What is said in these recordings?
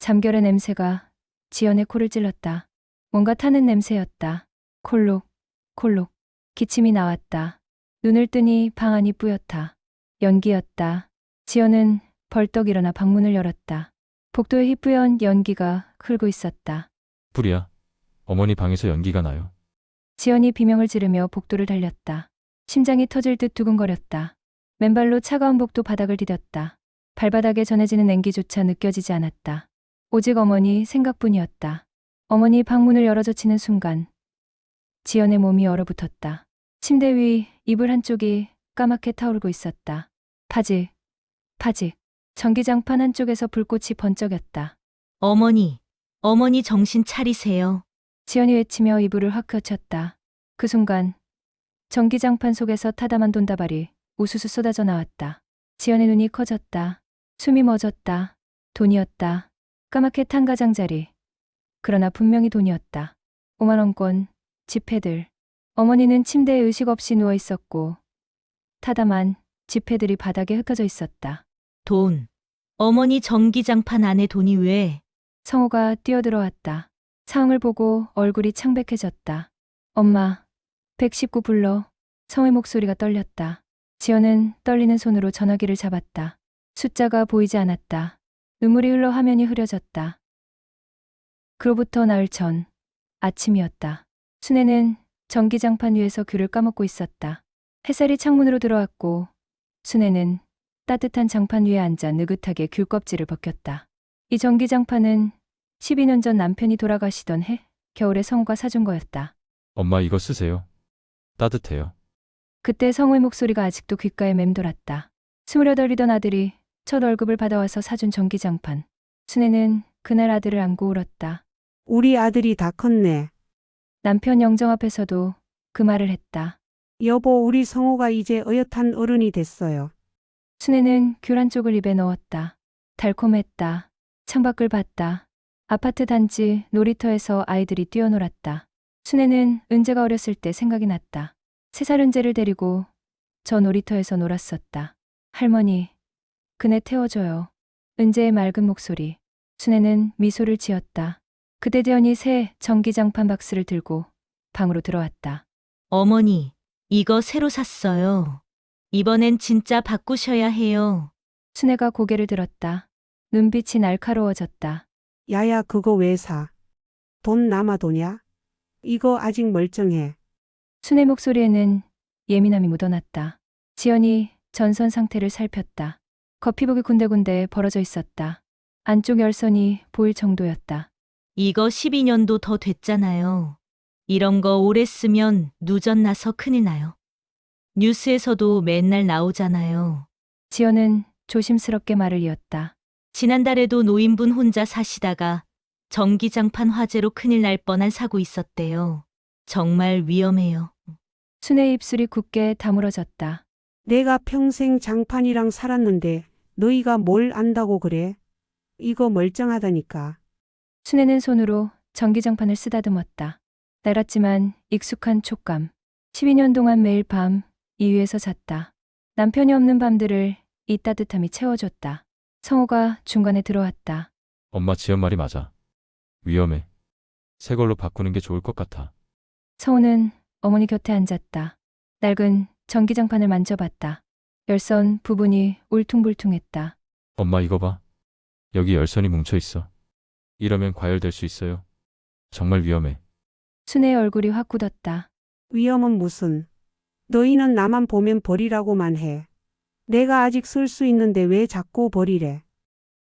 잠결의 냄새가 지연의 코를 찔렀다. 뭔가 타는 냄새였다. 콜록, 콜록. 기침이 나왔다. 눈을 뜨니 방 안이 뿌옇다. 연기였다. 지연은 벌떡 일어나 방문을 열었다. 복도에 희뿌연 연기가 흐르고 있었다. 불이야. 어머니 방에서 연기가 나요. 지연이 비명을 지르며 복도를 달렸다. 심장이 터질 듯 두근거렸다. 맨발로 차가운 복도 바닥을 디뎠다. 발바닥에 전해지는 냉기조차 느껴지지 않았다. 오직 어머니 생각뿐이었다. 어머니 방문을 열어젖히는 순간 지연의 몸이 얼어붙었다. 침대 위 이불 한쪽이 까맣게 타오르고 있었다. 파직, 파직. 전기장판 한쪽에서 불꽃이 번쩍였다. 어머니, 어머니 정신 차리세요. 지연이 외치며 이불을 확 펼쳤다. 그 순간 전기장판 속에서 타담한 돈다발이 우수수 쏟아져 나왔다. 지연의 눈이 커졌다. 숨이 멎었다. 돈이었다. 까맣게 탄 가장자리. 그러나 분명히 돈이었다. 5만 원권, 지폐들. 어머니는 침대에 의식 없이 누워 있었고 타담한 지폐들이 바닥에 흩어져 있었다. 돈. 어머니 전기장판 안에 돈이 왜? 성호가 뛰어들어왔다. 상황을 보고 얼굴이 창백해졌다. 엄마, 119 불러. 성호의 목소리가 떨렸다. 지연은 떨리는 손으로 전화기를 잡았다. 숫자가 보이지 않았다. 눈물이 흘러 화면이 흐려졌다. 그로부터 나흘 전, 아침이었다. 순애는 전기장판 위에서 귤을 까먹고 있었다. 햇살이 창문으로 들어왔고 순애는 따뜻한 장판 위에 앉아 느긋하게 귤 껍질을 벗겼다. 이 전기장판은 12년 전 남편이 돌아가시던 해 겨울에 성우가 사준 거였다. 엄마 이거 쓰세요. 따뜻해요. 그때 성우의 목소리가 아직도 귓가에 맴돌았다. 28이던 아들이 첫 월급을 받아와서 사준 전기장판. 순애는 그날 아들을 안고 울었다. 우리 아들이 다 컸네. 남편 영정 앞에서도 그 말을 했다. 여보, 우리 성호가 이제 어엿한 어른이 됐어요. 순애는 귤 한쪽을 입에 넣었다. 달콤했다. 창밖을 봤다. 아파트 단지 놀이터에서 아이들이 뛰어놀았다. 순애는 은재가 어렸을 때 생각이 났다. 3살 은재를 데리고 저 놀이터에서 놀았었다. 할머니, 그네 태워줘요. 은재의 맑은 목소리. 순애는 미소를 지었다. 그때 대현이 새 전기장판 박스를 들고 방으로 들어왔다. 어머니, 이거 새로 샀어요. 이번엔 진짜 바꾸셔야 해요. 순애가 고개를 들었다. 눈빛이 날카로워졌다. 야야, 그거 왜 사? 돈 남아 도냐? 이거 아직 멀쩡해. 순애 목소리에는 예민함이 묻어났다. 지연이 전선 상태를 살폈다. 거피복이 군데군데 벌어져 있었다. 안쪽 열선이 보일 정도였다. 이거 12년도 더 됐잖아요. 이런 거 오래 쓰면 누전 나서 큰일 나요. 뉴스에서도 맨날 나오잖아요. 지연은 조심스럽게 말을 이었다. 지난달에도 노인분 혼자 사시다가 전기장판 화재로 큰일 날 뻔한 사고 있었대요. 정말 위험해요. 순애의 입술이 굳게 다물어졌다. 내가 평생 장판이랑 살았는데 너희가 뭘 안다고 그래? 이거 멀쩡하다니까. 순애는 손으로 전기장판을 쓰다듬었다. 낡았지만 익숙한 촉감. 12년 동안 매일 밤 이 위에서 잤다. 남편이 없는 밤들을 이 따뜻함이 채워줬다. 성호가 중간에 들어왔다. 엄마 지연 말이 맞아. 위험해. 새 걸로 바꾸는 게 좋을 것 같아. 성호는 어머니 곁에 앉았다. 낡은 전기장판을 만져봤다. 열선 부분이 울퉁불퉁했다. 엄마 이거 봐. 여기 열선이 뭉쳐 있어. 이러면 과열될 수 있어요. 정말 위험해. 순애의 얼굴이 확 굳었다. 위험은 무슨. 너희는 나만 보면 버리라고만 해. 내가 아직 쓸 수 있는데 왜 자꾸 버리래.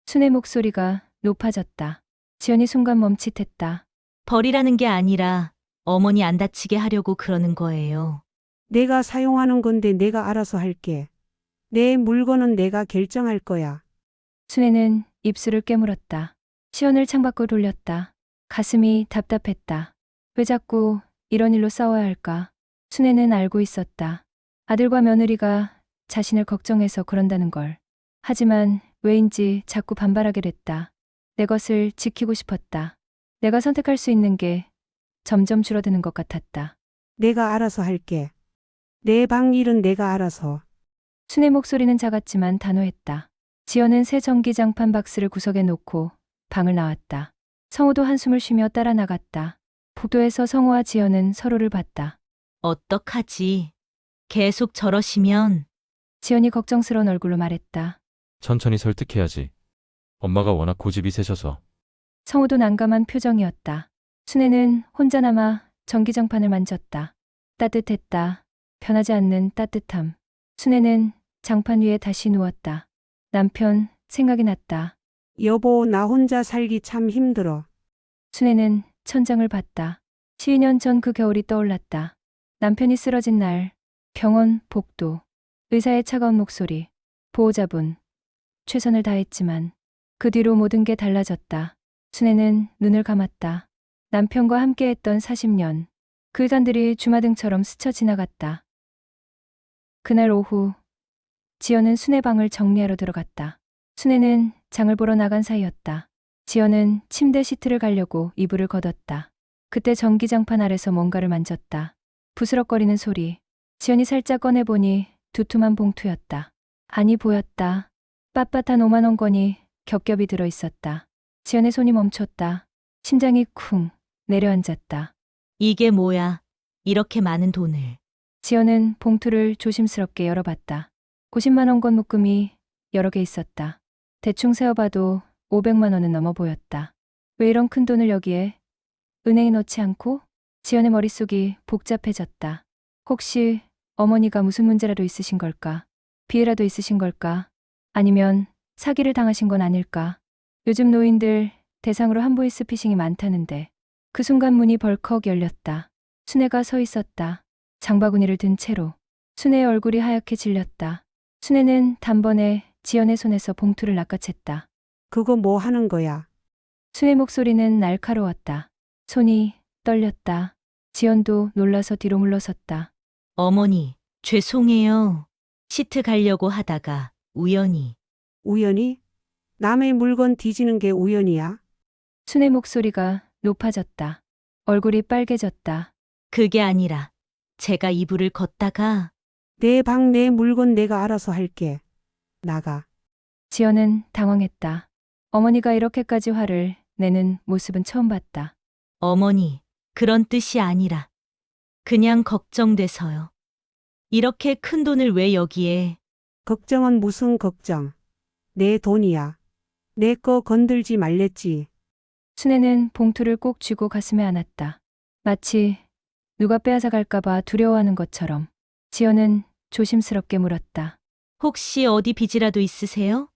순애 목소리가 높아졌다. 지연이 순간 멈칫했다. 버리라는 게 아니라 어머니 안 다치게 하려고 그러는 거예요. 내가 사용하는 건데 내가 알아서 할게. 내 물건은 내가 결정할 거야. 순애는 입술을 깨물었다. 시연을 창밖으로 돌렸다. 가슴이 답답했다. 왜 자꾸 이런 일로 싸워야 할까? 순애는 알고 있었다. 아들과 며느리가 자신을 걱정해서 그런다는 걸. 하지만 왜인지 자꾸 반발하게 됐다. 내 것을 지키고 싶었다. 내가 선택할 수 있는 게 점점 줄어드는 것 같았다. 내가 알아서 할게. 내 방 일은 내가 알아서. 순의 목소리는 작았지만 단호했다. 지연은 새 전기장판 박스를 구석에 놓고 방을 나왔다. 성우도 한숨을 쉬며 따라 나갔다. 복도에서 성우와 지연은 서로를 봤다. 어떡하지? 계속 저러시면 지연이 걱정스러운 얼굴로 말했다. 천천히 설득해야지. 엄마가 워낙 고집이 세셔서. 성우도 난감한 표정이었다. 순애는 혼자 남아 전기장판을 만졌다. 따뜻했다. 변하지 않는 따뜻함. 순애는 장판 위에 다시 누웠다. 남편 생각이 났다. 여보, 나 혼자 살기 참 힘들어. 순애는 천장을 봤다. 12년 전 그 겨울이 떠올랐다. 남편이 쓰러진 날, 병원, 복도, 의사의 차가운 목소리, 보호자분. 최선을 다했지만 그 뒤로 모든 게 달라졌다. 순애는 눈을 감았다. 남편과 함께했던 40년. 그 일간들이 주마등처럼 스쳐 지나갔다. 그날 오후 지연은 순애 방을 정리하러 들어갔다. 순애는 장을 보러 나간 사이였다. 지연은 침대 시트를 가려고 이불을 걷었다. 그때 전기장판 아래서 뭔가를 만졌다. 부스럭거리는 소리. 지연이 살짝 꺼내보니 두툼한 봉투였다. 안이 보였다. 빳빳한 5만 원권이 겹겹이 들어있었다. 지연의 손이 멈췄다. 심장이 쿵 내려앉았다. 이게 뭐야? 이렇게 많은 돈을. 지연은 봉투를 조심스럽게 열어봤다. 50만 원권 묶음이 여러 개 있었다. 대충 세어봐도 500만 원은 넘어 보였다. 왜 이런 큰 돈을 여기에? 은행에 넣지 않고? 지연의 머릿속이 복잡해졌다. 혹시 어머니가 무슨 문제라도 있으신 걸까? 비애라도 있으신 걸까? 아니면 사기를 당하신 건 아닐까? 요즘 노인들 대상으로 한보이스피싱이 많다는데. 그 순간 문이 벌컥 열렸다. 순애가 서 있었다. 장바구니를 든 채로. 순애의 얼굴이 하얗게 질렸다. 순애는 단번에 지연의 손에서 봉투를 낚아챘다. 그거 뭐 하는 거야? 순애 목소리는 날카로웠다. 손이 떨렸다. 지연도 놀라서 뒤로 물러섰다. 어머니, 죄송해요. 시트 가려고 하다가 우연히. 우연히? 남의 물건 뒤지는 게 우연이야? 순애 목소리가 높아졌다. 얼굴이 빨개졌다. 그게 아니라 제가 이불을 걷다가 내 방 내 물건 내가 알아서 할게. 나가. 지연은 당황했다. 어머니가 이렇게까지 화를 내는 모습은 처음 봤다. 어머니, 그런 뜻이 아니라 그냥 걱정돼서요. 이렇게 큰 돈을 왜 여기에? 걱정은 무슨 걱정. 내 돈이야. 내 거 건들지 말랬지. 순애는 봉투를 꼭 쥐고 가슴에 안았다. 마치 누가 빼앗아 갈까봐 두려워하는 것처럼. 지연은 조심스럽게 물었다. 혹시 어디 빚이라도 있으세요?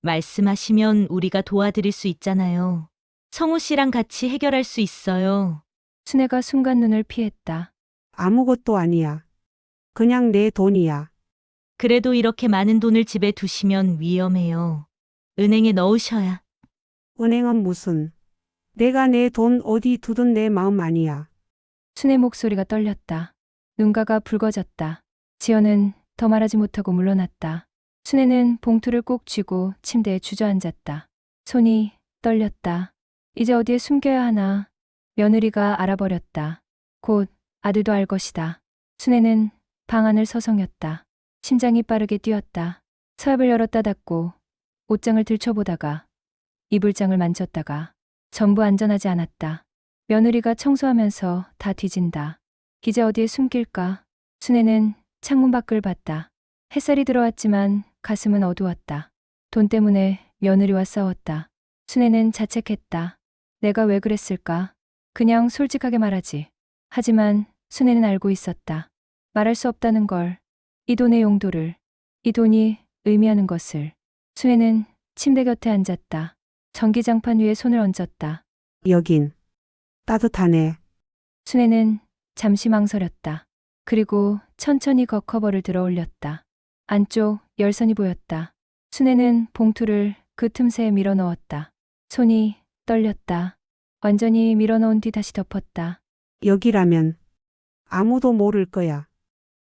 말씀하시면 우리가 도와드릴 수 있잖아요. 성우 씨랑 같이 해결할 수 있어요. 순애가 순간 눈을 피했다. 아무것도 아니야. 그냥 내 돈이야. 그래도 이렇게 많은 돈을 집에 두시면 위험해요. 은행에 넣으셔야. 은행은 무슨. 내가 내 돈 어디 두든 내 마음 아니야. 순애 목소리가 떨렸다. 눈가가 붉어졌다. 지연은 더 말하지 못하고 물러났다. 순애는 봉투를 꼭 쥐고 침대에 주저앉았다. 손이 떨렸다. 이제 어디에 숨겨야 하나. 며느리가 알아버렸다. 곧 아들도 알 것이다. 순애는 방 안을 서성였다. 심장이 빠르게 뛰었다. 서랍을 열었다 닫고 옷장을 들춰보다가 이불장을 만졌다가 전부 안전하지 않았다. 며느리가 청소하면서 다 뒤진다. 이제 어디에 숨길까? 순애는 창문 밖을 봤다. 햇살이 들어왔지만 가슴은 어두웠다. 돈 때문에 며느리와 싸웠다. 순애는 자책했다. 내가 왜 그랬을까? 그냥 솔직하게 말하지. 하지만 순애는 알고 있었다. 말할 수 없다는 걸. 이 돈의 용도를. 이 돈이 의미하는 것을. 순애는 침대 곁에 앉았다. 전기장판 위에 손을 얹었다. 여긴. 따뜻하네. 순애는 잠시 망설였다. 그리고 천천히 겉커버를 들어 올렸다. 안쪽 열선이 보였다. 순애는 봉투를 그 틈새에 밀어 넣었다. 손이 떨렸다. 완전히 밀어 넣은 뒤 다시 덮었다. 여기라면 아무도 모를 거야.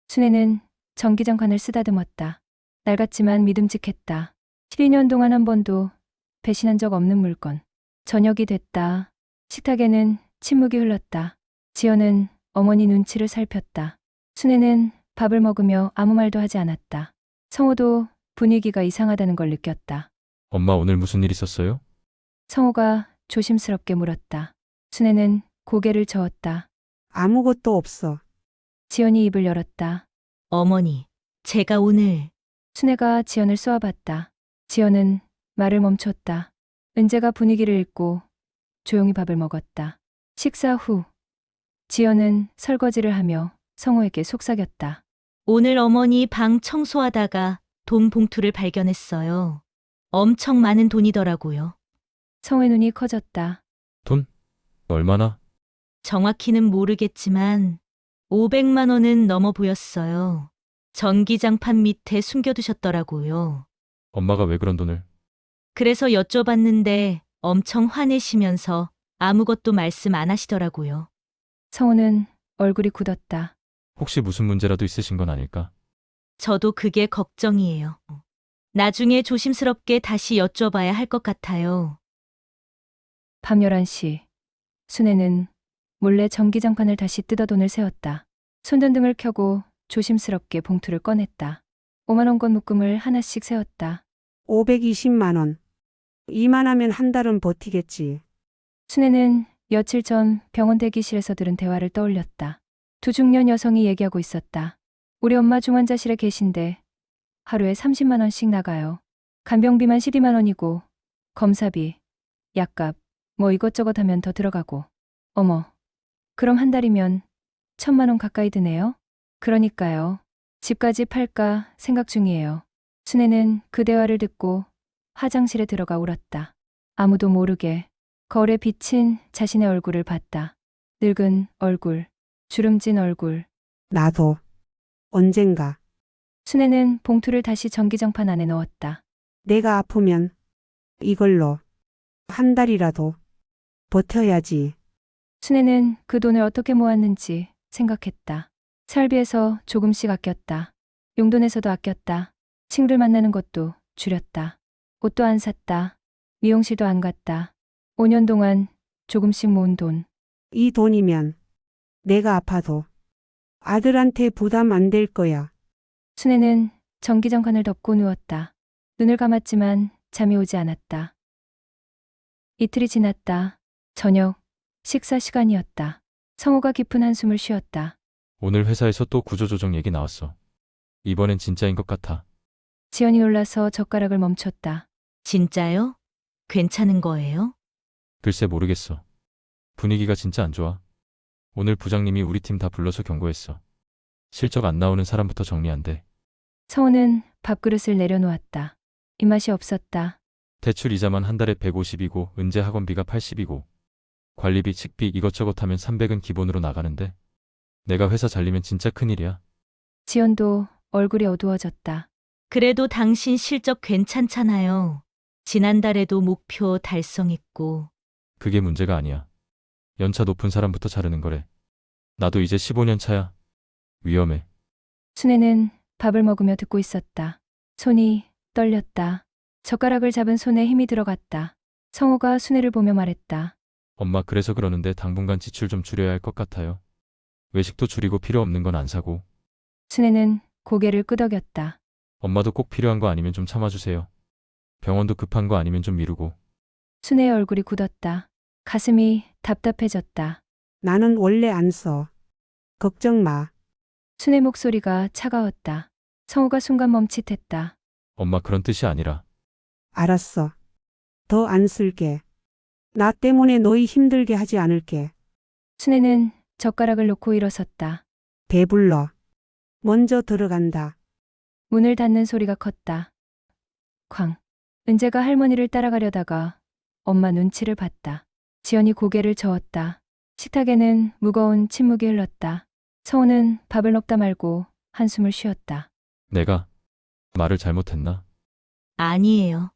순애는 전기장판을 쓰다듬었다. 낡았지만 믿음직했다. 12년 동안 한 번도 배신한 적 없는 물건. 저녁이 됐다. 식탁에는 침묵이 흘렀다. 지연은 어머니 눈치를 살폈다. 순애는 밥을 먹으며 아무 말도 하지 않았다. 성우도 분위기가 이상하다는 걸 느꼈다. 엄마 오늘 무슨 일 있었어요? 성호가 조심스럽게 물었다. 순애는 고개를 저었다. 아무것도 없어. 지연이 입을 열었다. 어머니, 제가 오늘 순애가 지연을 쏘아봤다. 지연은 말을 멈췄다. 은재가 분위기를 읽고 조용히 밥을 먹었다. 식사 후 지연은 설거지를 하며 성호에게 속삭였다. 오늘 어머니 방 청소하다가 돈 봉투를 발견했어요. 엄청 많은 돈이더라고요. 성호의 눈이 커졌다. 돈? 얼마나? 정확히는 모르겠지만 500만 원은 넘어 보였어요. 전기장판 밑에 숨겨두셨더라고요. 엄마가 왜 그런 돈을? 그래서 여쭤봤는데 엄청 화내시면서 아무것도 말씀 안 하시더라고요. 성호는 얼굴이 굳었다. 혹시 무슨 문제라도 있으신 건 아닐까? 저도 그게 걱정이에요. 나중에 조심스럽게 다시 여쭤봐야 할 것 같아요. 밤 11시 순애는 몰래 전기장판을 다시 뜯어 돈을 세웠다. 손전등을 켜고 조심스럽게 봉투를 꺼냈다. 5만 원권 묶음을 하나씩 세웠다. 520만 원. 이만하면 한 달은 버티겠지. 순애는 며칠 전 병원 대기실에서 들은 대화를 떠올렸다. 두 중년 여성이 얘기하고 있었다. 우리 엄마 중환자실에 계신데 하루에 30만 원씩 나가요. 간병비만 12만 원이고 검사비, 약값, 뭐 이것저것 하면 더 들어가고. 어머, 그럼 한 달이면 1,000만 원 가까이 드네요? 그러니까요. 집까지 팔까 생각 중이에요. 순애는 그 대화를 듣고 화장실에 들어가 울었다. 아무도 모르게 거울에 비친 자신의 얼굴을 봤다. 늙은 얼굴, 주름진 얼굴. 나도. 언젠가. 순애는 봉투를 다시 전기장판 안에 넣었다. 내가 아프면 이걸로 한 달이라도 버텨야지. 순애는 그 돈을 어떻게 모았는지 생각했다. 살비에서 조금씩 아꼈다. 용돈에서도 아꼈다. 친구들 만나는 것도 줄였다. 옷도 안 샀다. 미용실도 안 갔다. 5년 동안 조금씩 모은 돈. 이 돈이면 내가 아파도 아들한테 부담 안 될 거야. 순애는 전기장판을 덮고 누웠다. 눈을 감았지만 잠이 오지 않았다. 이틀이 지났다. 저녁, 식사 시간이었다. 성호가 깊은 한숨을 쉬었다. 오늘 회사에서 또 구조조정 얘기 나왔어. 이번엔 진짜인 것 같아. 지연이 놀라서 젓가락을 멈췄다. 진짜요? 괜찮은 거예요? 글쎄 모르겠어. 분위기가 진짜 안 좋아. 오늘 부장님이 우리 팀 다 불러서 경고했어. 실적 안 나오는 사람부터 정리 안 돼. 성호는 밥그릇을 내려놓았다. 입맛이 없었다. 대출 이자만 한 달에 150이고 은재 학원비가 80이고 관리비, 식비 이것저것 하면 300은 기본으로 나가는데 내가 회사 잘리면 진짜 큰일이야. 지연도 얼굴이 어두워졌다. 그래도 당신 실적 괜찮잖아요. 지난달에도 목표 달성했고. 그게 문제가 아니야. 연차 높은 사람부터 자르는 거래. 나도 이제 15년 차야. 위험해. 순애는 밥을 먹으며 듣고 있었다. 손이 떨렸다. 젓가락을 잡은 손에 힘이 들어갔다. 성호가 순애를 보며 말했다. 엄마 그래서 그러는데 당분간 지출 좀 줄여야 할 것 같아요. 외식도 줄이고 필요 없는 건 안 사고. 순애는 고개를 끄덕였다. 엄마도 꼭 필요한 거 아니면 좀 참아주세요. 병원도 급한 거 아니면 좀 미루고. 순애의 얼굴이 굳었다. 가슴이 답답해졌다. 나는 원래 안 써. 걱정 마. 순애 목소리가 차가웠다. 성호가 순간 멈칫했다. 엄마 그런 뜻이 아니라. 알았어. 더 안 쓸게. 나 때문에 너희 힘들게 하지 않을게. 순애는 젓가락을 놓고 일어섰다. 배불러. 먼저 들어간다. 문을 닫는 소리가 컸다. 쾅. 은재가 할머니를 따라가려다가 엄마 눈치를 봤다. 지연이 고개를 저었다. 식탁에는 무거운 침묵이 흘렀다. 성우는 밥을 먹다 말고 한숨을 쉬었다. 내가 말을 잘못했나? 아니에요.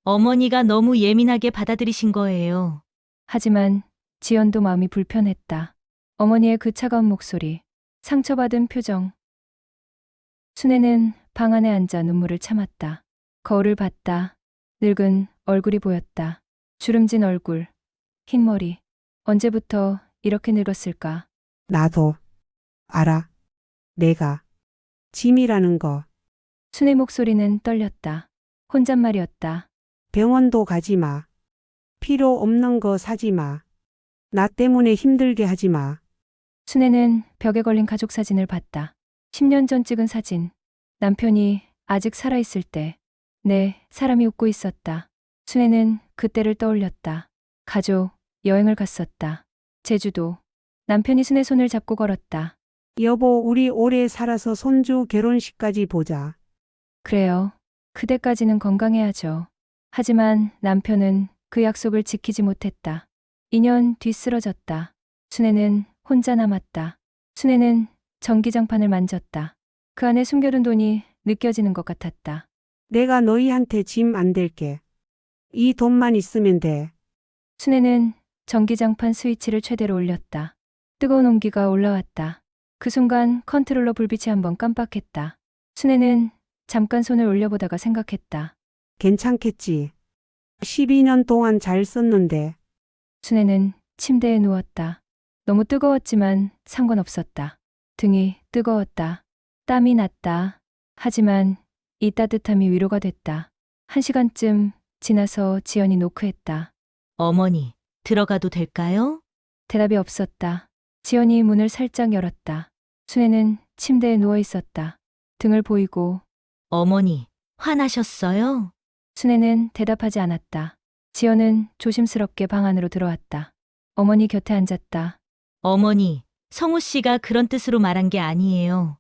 어머니가 너무 예민하게 받아들이신 거예요. 하지만 지연도 마음이 불편했다. 어머니의 그 차가운 목소리, 상처받은 표정. 순애는 방 안에 앉아 눈물을 참았다. 거울을 봤다. 늙은 얼굴이 보였다. 주름진 얼굴, 흰 머리. 언제부터 이렇게 늙었을까? 나도 알아. 내가 짐이라는 거. 순애 목소리는 떨렸다. 혼잣말이었다. 병원도 가지 마. 필요 없는 거 사지 마. 나 때문에 힘들게 하지 마. 순애는 벽에 걸린 가족 사진을 봤다. 10년 전 찍은 사진. 남편이 아직 살아있을 때. 네, 사람이 웃고 있었다. 순애는 그때를 떠올렸다. 가족, 여행을 갔었다. 제주도. 남편이 순애 손을 잡고 걸었다. 여보, 우리 오래 살아서 손주 결혼식까지 보자. 그래요. 그때까지는 건강해야죠. 하지만 남편은 그 약속을 지키지 못했다. 2년 뒤 쓰러졌다. 순애는 혼자 남았다. 순애는 전기장판을 만졌다. 그 안에 숨겨둔 돈이 느껴지는 것 같았다. 내가 너희한테 짐 안 될게. 이 돈만 있으면 돼. 순애는 전기장판 스위치를 최대로 올렸다. 뜨거운 온기가 올라왔다. 그 순간 컨트롤러 불빛이 한번 깜빡했다. 순애는 잠깐 손을 올려보다가 생각했다. 괜찮겠지. 12년 동안 잘 썼는데. 순애는 침대에 누웠다. 너무 뜨거웠지만 상관없었다. 등이 뜨거웠다. 땀이 났다. 하지만 이 따뜻함이 위로가 됐다. 1시간쯤 지나서 지연이 노크했다. 어머니, 들어가도 될까요? 대답이 없었다. 지연이 문을 살짝 열었다. 순애는 침대에 누워 있었다. 등을 보이고 어머니, 화나셨어요? 순애는 대답하지 않았다. 지연은 조심스럽게 방 안으로 들어왔다. 어머니 곁에 앉았다. 어머니, 성우 씨가 그런 뜻으로 말한 게 아니에요.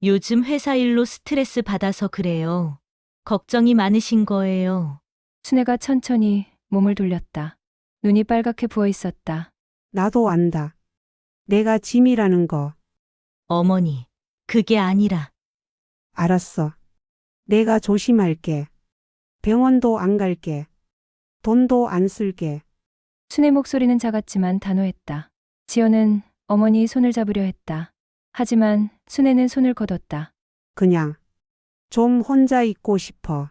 요즘 회사 일로 스트레스 받아서 그래요. 걱정이 많으신 거예요. 순애가 천천히 몸을 돌렸다. 눈이 빨갛게 부어 있었다. 나도 안다. 내가 짐이라는 거. 어머니, 그게 아니라 알았어. 내가 조심할게. 병원도 안 갈게. 돈도 안 쓸게. 순애 목소리는 작았지만 단호했다. 지연은 어머니 손을 잡으려 했다. 하지만 순애는 손을 거뒀다. 그냥 좀 혼자 있고 싶어.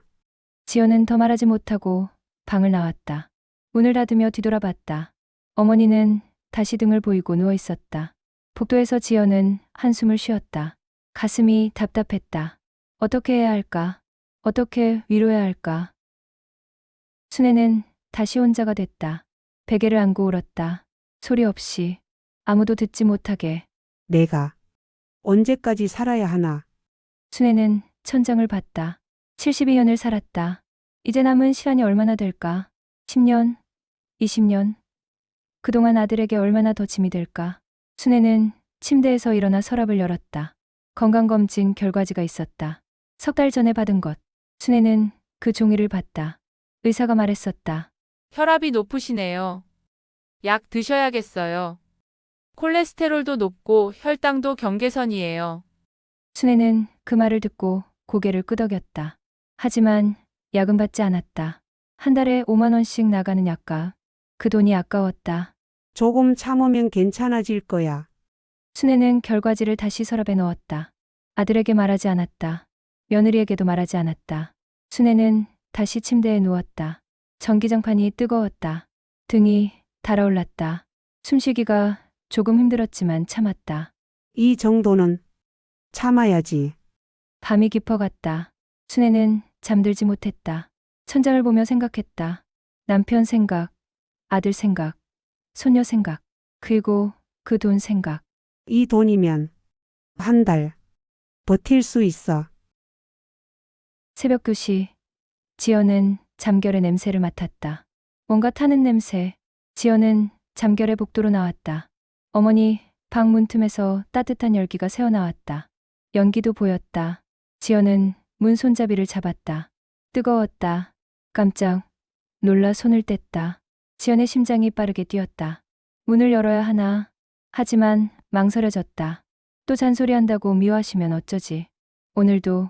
지연은 더 말하지 못하고 방을 나왔다. 문을 닫으며 뒤돌아봤다. 어머니는 다시 등을 보이고 누워 있었다. 복도에서 지연은 한숨을 쉬었다. 가슴이 답답했다. 어떻게 해야 할까? 어떻게 위로해야 할까? 순애는 다시 혼자가 됐다. 베개를 안고 울었다. 소리 없이 아무도 듣지 못하게. 내가 언제까지 살아야 하나? 순애는 천장을 봤다. 72년을 살았다. 이제 남은 시간이 얼마나 될까? 10년? 20년? 그동안 아들에게 얼마나 더 짐이 될까? 순애는 침대에서 일어나 서랍을 열었다. 건강검진 결과지가 있었다. 3달 전에 받은 것. 순애는 그 종이를 봤다. 의사가 말했었다. 혈압이 높으시네요. 약 드셔야겠어요. 콜레스테롤도 높고 혈당도 경계선이에요. 순애는 그 말을 듣고 고개를 끄덕였다. 하지만 약은 받지 않았다. 한 달에 5만 원씩 나가는 약값. 그 돈이 아까웠다. 조금 참으면 괜찮아질 거야. 순애는 결과지를 다시 서랍에 넣었다. 아들에게 말하지 않았다. 며느리에게도 말하지 않았다. 순애는 다시 침대에 누웠다. 전기장판이 뜨거웠다. 등이 달아올랐다. 숨쉬기가 조금 힘들었지만 참았다. 이 정도는 참아야지. 밤이 깊어갔다. 순애는 잠들지 못했다. 천장을 보며 생각했다. 남편 생각, 아들 생각, 손녀 생각, 그리고 그 돈 생각. 이 돈이면 한 달 버틸 수 있어. 새벽 2시. 지연은 잠결의 냄새를 맡았다. 뭔가 타는 냄새. 지연은 잠결의 복도로 나왔다. 어머니 방 문틈에서 따뜻한 열기가 새어나왔다. 연기도 보였다. 지연은 문 손잡이를 잡았다. 뜨거웠다. 깜짝 놀라 손을 뗐다. 지연의 심장이 빠르게 뛰었다. 문을 열어야 하나. 하지만 망설여졌다. 또 잔소리한다고 미워하시면 어쩌지. 오늘도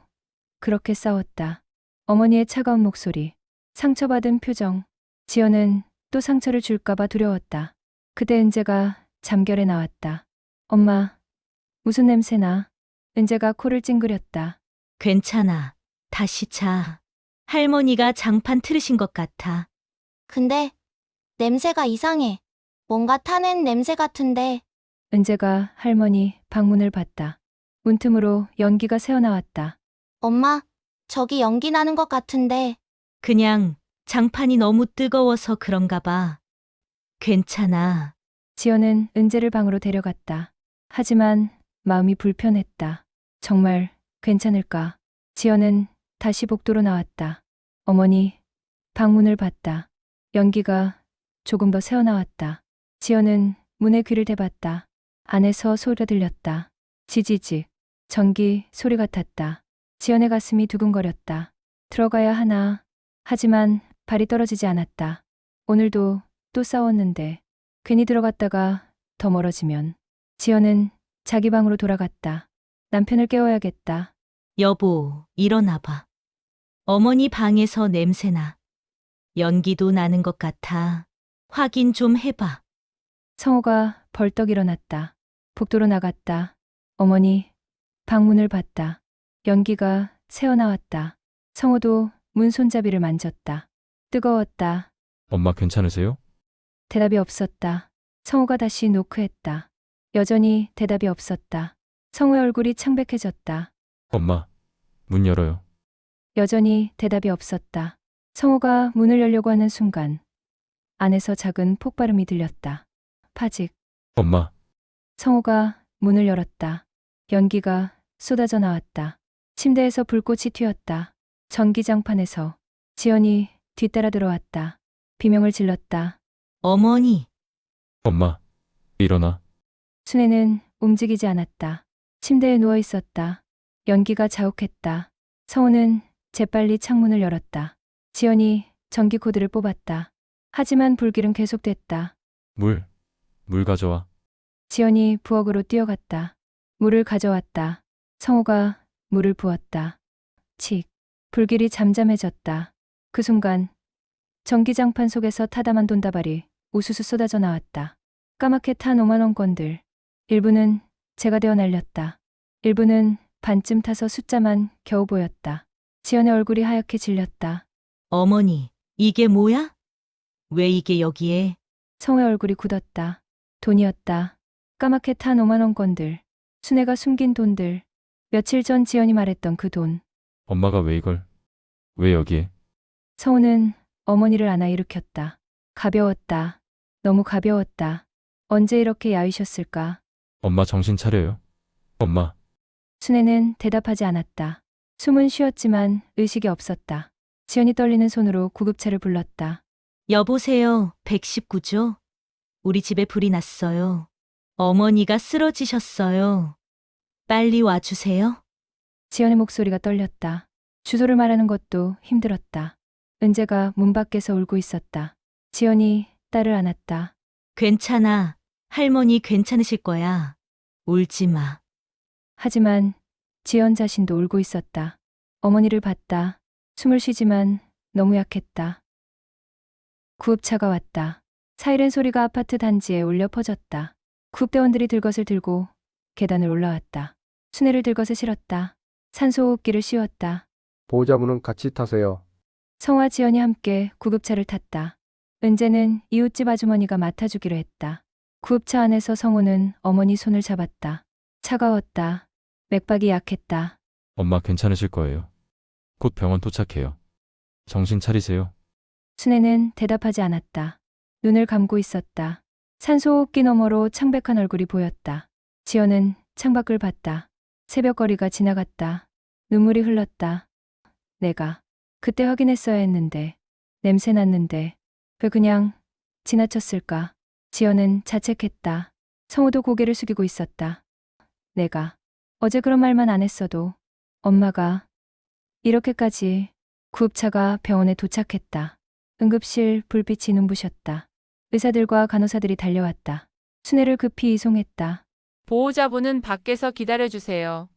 그렇게 싸웠다. 어머니의 차가운 목소리, 상처받은 표정. 지연은 또 상처를 줄까봐 두려웠다. 그때 은재가 잠결에 나왔다. 엄마, 무슨 냄새나? 은재가 코를 찡그렸다. 괜찮아. 다시 자. 할머니가 장판 틀으신 것 같아. 근데 냄새가 이상해. 뭔가 타는 냄새 같은데. 은재가 할머니 방문을 봤다. 문틈으로 연기가 새어나왔다. 엄마, 저기 연기 나는 것 같은데. 그냥 장판이 너무 뜨거워서 그런가 봐. 괜찮아. 지연은 은재를 방으로 데려갔다. 하지만 마음이 불편했다. 정말 괜찮을까? 지연은 다시 복도로 나왔다. 어머니, 방문을 봤다. 연기가 조금 더 새어나왔다. 지연은 문에 귀를 대봤다. 안에서 소리가 들렸다. 지지직, 전기 소리 같았다. 지연의 가슴이 두근거렸다. 들어가야 하나. 하지만 발이 떨어지지 않았다. 오늘도 또 싸웠는데 괜히 들어갔다가 더 멀어지면. 지연은 자기 방으로 돌아갔다. 남편을 깨워야겠다. 여보, 일어나봐. 어머니 방에서 냄새나. 연기도 나는 것 같아. 확인 좀 해봐. 성호가 벌떡 일어났다. 복도로 나갔다. 어머니, 방문을 봤다. 연기가 새어나왔다. 성호도 문 손잡이를 만졌다. 뜨거웠다. 엄마 괜찮으세요? 대답이 없었다. 성호가 다시 노크했다. 여전히 대답이 없었다. 성호의 얼굴이 창백해졌다. 엄마, 문 열어요. 여전히 대답이 없었다. 성호가 문을 열려고 하는 순간 안에서 작은 폭발음이 들렸다. 파직. 엄마, 성호가 문을 열었다. 연기가 쏟아져 나왔다. 침대에서 불꽃이 튀었다. 전기장판에서 지연이 뒤따라 들어왔다. 비명을 질렀다. 어머니, 엄마, 일어나. 순애는 움직이지 않았다. 침대에 누워 있었다. 연기가 자욱했다. 성호는 재빨리 창문을 열었다. 지연이 전기 코드를 뽑았다. 하지만 불길은 계속됐다. 물 가져와. 지연이 부엌으로 뛰어갔다. 물을 가져왔다. 성호가 물을 부었다. 칙. 불길이 잠잠해졌다. 그 순간 전기장판 속에서 타담한 돈다발이 우수수 쏟아져 나왔다. 까맣게 탄 5만 원권들. 일부는 재가 되어 날렸다. 일부는 반쯤 타서 숫자만 겨우 보였다. 지연의 얼굴이 하얗게 질렸다. 어머니, 이게 뭐야? 왜 이게 여기에? 성호의 얼굴이 굳었다. 돈이었다. 까맣게 탄 5만 원권들. 순애가 숨긴 돈들. 며칠 전 지연이 말했던 그 돈. 엄마가 왜 이걸? 왜 여기에? 성우는 어머니를 안아 일으켰다. 가벼웠다. 너무 가벼웠다. 언제 이렇게 야위셨을까? 엄마 정신 차려요. 엄마, 순애는 대답하지 않았다. 숨은 쉬었지만 의식이 없었다. 지연이 떨리는 손으로 구급차를 불렀다. 여보세요, 119죠? 우리 집에 불이 났어요. 어머니가 쓰러지셨어요. 빨리 와주세요. 지연의 목소리가 떨렸다. 주소를 말하는 것도 힘들었다. 은재가 문 밖에서 울고 있었다. 지연이 딸을 안았다. 괜찮아. 할머니 괜찮으실 거야. 울지 마. 하지만 지연 자신도 울고 있었다. 어머니를 봤다. 숨을 쉬지만 너무 약했다. 구급차가 왔다. 사이렌 소리가 아파트 단지에 울려 퍼졌다. 구급대원들이 들것을 들고 계단을 올라왔다. 순애를 들것에 실었다. 산소호흡기를 씌웠다. 보호자분은 같이 타세요. 성화 지연이 함께 구급차를 탔다. 은재는 이웃집 아주머니가 맡아주기로 했다. 구급차 안에서 성호는 어머니 손을 잡았다. 차가웠다. 맥박이 약했다. 엄마 괜찮으실 거예요. 곧 병원 도착해요. 정신 차리세요. 순애는 대답하지 않았다. 눈을 감고 있었다. 산소호흡기 너머로 창백한 얼굴이 보였다. 지연은 창밖을 봤다. 새벽거리가 지나갔다. 눈물이 흘렀다. 내가 그때 확인했어야 했는데, 냄새 났는데 왜 그냥 지나쳤을까? 지연은 자책했다. 성우도 고개를 숙이고 있었다. 내가 어제 그런 말만 안 했어도 엄마가 이렇게까지. 구급차가 병원에 도착했다. 응급실 불빛이 눈부셨다. 의사들과 간호사들이 달려왔다. 순애를 급히 이송했다. 보호자분은 밖에서 기다려주세요.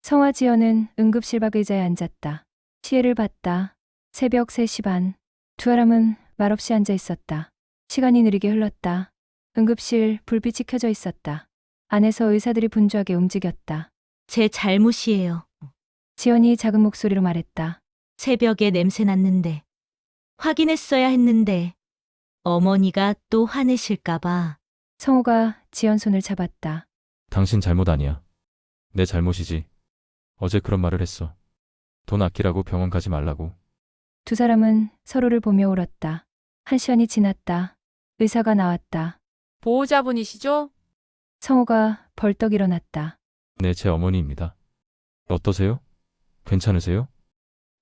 성화 지연은 응급실 밖 의자에 앉았다. 시혜를 봤다. 새벽 3시 반. 두 사람은 말없이 앉아 있었다. 시간이 느리게 흘렀다. 응급실 불빛이 켜져 있었다. 안에서 의사들이 분주하게 움직였다. 제 잘못이에요. 지연이 작은 목소리로 말했다. 새벽에 냄새 났는데. 확인했어야 했는데. 어머니가 또 화내실까봐. 성호가 지연 손을 잡았다. 당신 잘못 아니야. 내 잘못이지. 어제 그런 말을 했어. 돈 아끼라고 병원 가지 말라고. 두 사람은 서로를 보며 울었다. 1시간이 지났다. 의사가 나왔다. 보호자분이시죠? 성호가 벌떡 일어났다. 네, 제 어머니입니다. 어떠세요? 괜찮으세요?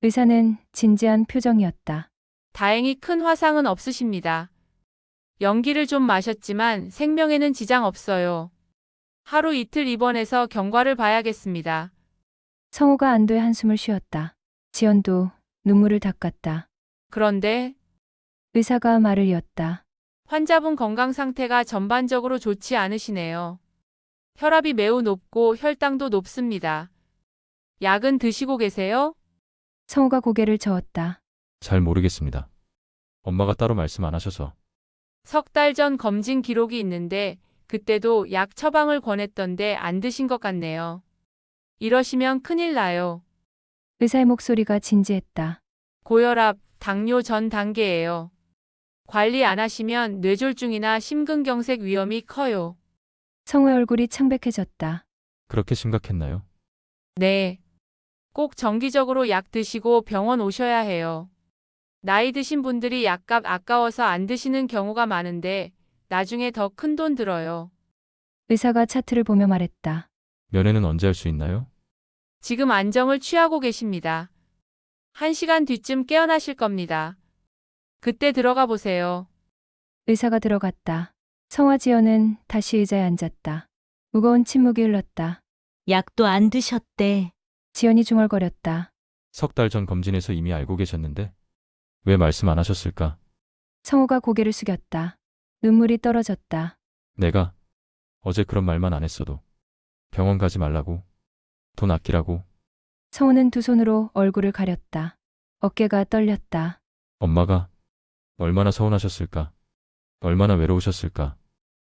의사는 진지한 표정이었다. 다행히 큰 화상은 없으십니다. 연기를 좀 마셨지만 생명에는 지장 없어요. 하루 이틀 입원해서 경과를 봐야겠습니다. 성호가 안도의 한숨을 쉬었다. 지연도 눈물을 닦았다. 그런데 의사가 말을 이었다. 환자분 건강 상태가 전반적으로 좋지 않으시네요. 혈압이 매우 높고 혈당도 높습니다. 약은 드시고 계세요? 성호가 고개를 저었다. 잘 모르겠습니다. 엄마가 따로 말씀 안 하셔서. 3달 전 검진 기록이 있는데 그때도 약 처방을 권했던데 안 드신 것 같네요. 이러시면 큰일 나요. 의사의 목소리가 진지했다. 고혈압, 당뇨 전 단계예요. 관리 안 하시면 뇌졸중이나 심근경색 위험이 커요. 성호의 얼굴이 창백해졌다. 그렇게 심각했나요? 네. 꼭 정기적으로 약 드시고 병원 오셔야 해요. 나이 드신 분들이 약값 아까워서 안 드시는 경우가 많은데 나중에 더 큰 돈 들어요. 의사가 차트를 보며 말했다. 면회는 언제 할 수 있나요? 지금 안정을 취하고 계십니다. 1시간 뒤쯤 깨어나실 겁니다. 그때 들어가 보세요. 의사가 들어갔다. 성화 지연은 다시 의자에 앉았다. 무거운 침묵이 흘렀다. 약도 안 드셨대. 지연이 중얼거렸다. 3달 전 검진에서 이미 알고 계셨는데 왜 말씀 안 하셨을까? 성호가 고개를 숙였다. 눈물이 떨어졌다. 내가 어제 그런 말만 안 했어도 병원 가지 말라고, 돈 아끼라고. 성호는 두 손으로 얼굴을 가렸다. 어깨가 떨렸다. 엄마가 얼마나 서운하셨을까? 얼마나 외로우셨을까?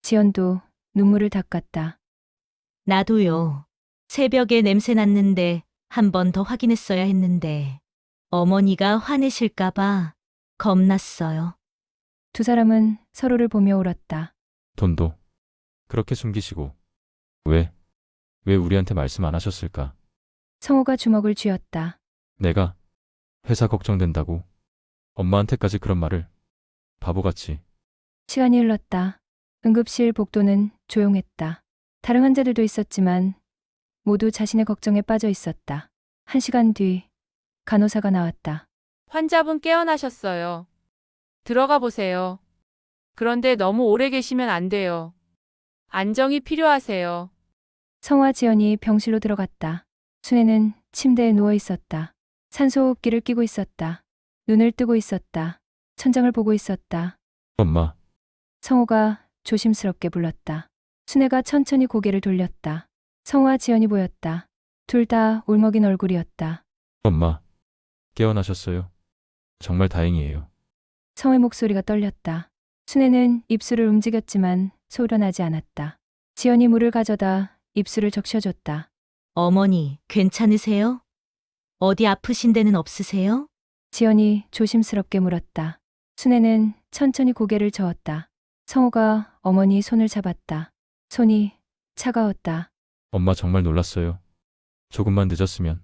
지연도 눈물을 닦았다. 나도요. 새벽에 냄새 났는데 한 번 더 확인했어야 했는데 어머니가 화내실까봐 겁났어요. 두 사람은 서로를 보며 울었다. 돈도 그렇게 숨기시고 왜 우리한테 말씀 안 하셨을까? 성호가 주먹을 쥐었다. 내가 회사 걱정된다고 엄마한테까지 그런 말을 바보같이. 시간이 흘렀다. 응급실 복도는 조용했다. 다른 환자들도 있었지만 모두 자신의 걱정에 빠져 있었다. 1시간 뒤 간호사가 나왔다. 환자분 깨어나셨어요. 들어가 보세요. 그런데 너무 오래 계시면 안 돼요. 안정이 필요하세요. 성화 지연이 병실로 들어갔다. 순애는 침대에 누워 있었다. 산소호흡기를 끼고 있었다. 눈을 뜨고 있었다. 천장을 보고 있었다. 엄마, 성호가 조심스럽게 불렀다. 순애가 천천히 고개를 돌렸다. 성호와 지연이 보였다. 둘 다 울먹인 얼굴이었다. 엄마, 깨어나셨어요? 정말 다행이에요. 성의 목소리가 떨렸다. 순애는 입술을 움직였지만 소리나지 않았다. 지연이 물을 가져다 입술을 적셔줬다. 어머니, 괜찮으세요? 어디 아프신 데는 없으세요? 지연이 조심스럽게 물었다. 순애는 천천히 고개를 저었다. 성호가 어머니 손을 잡았다. 손이 차가웠다. 엄마 정말 놀랐어요. 조금만 늦었으면.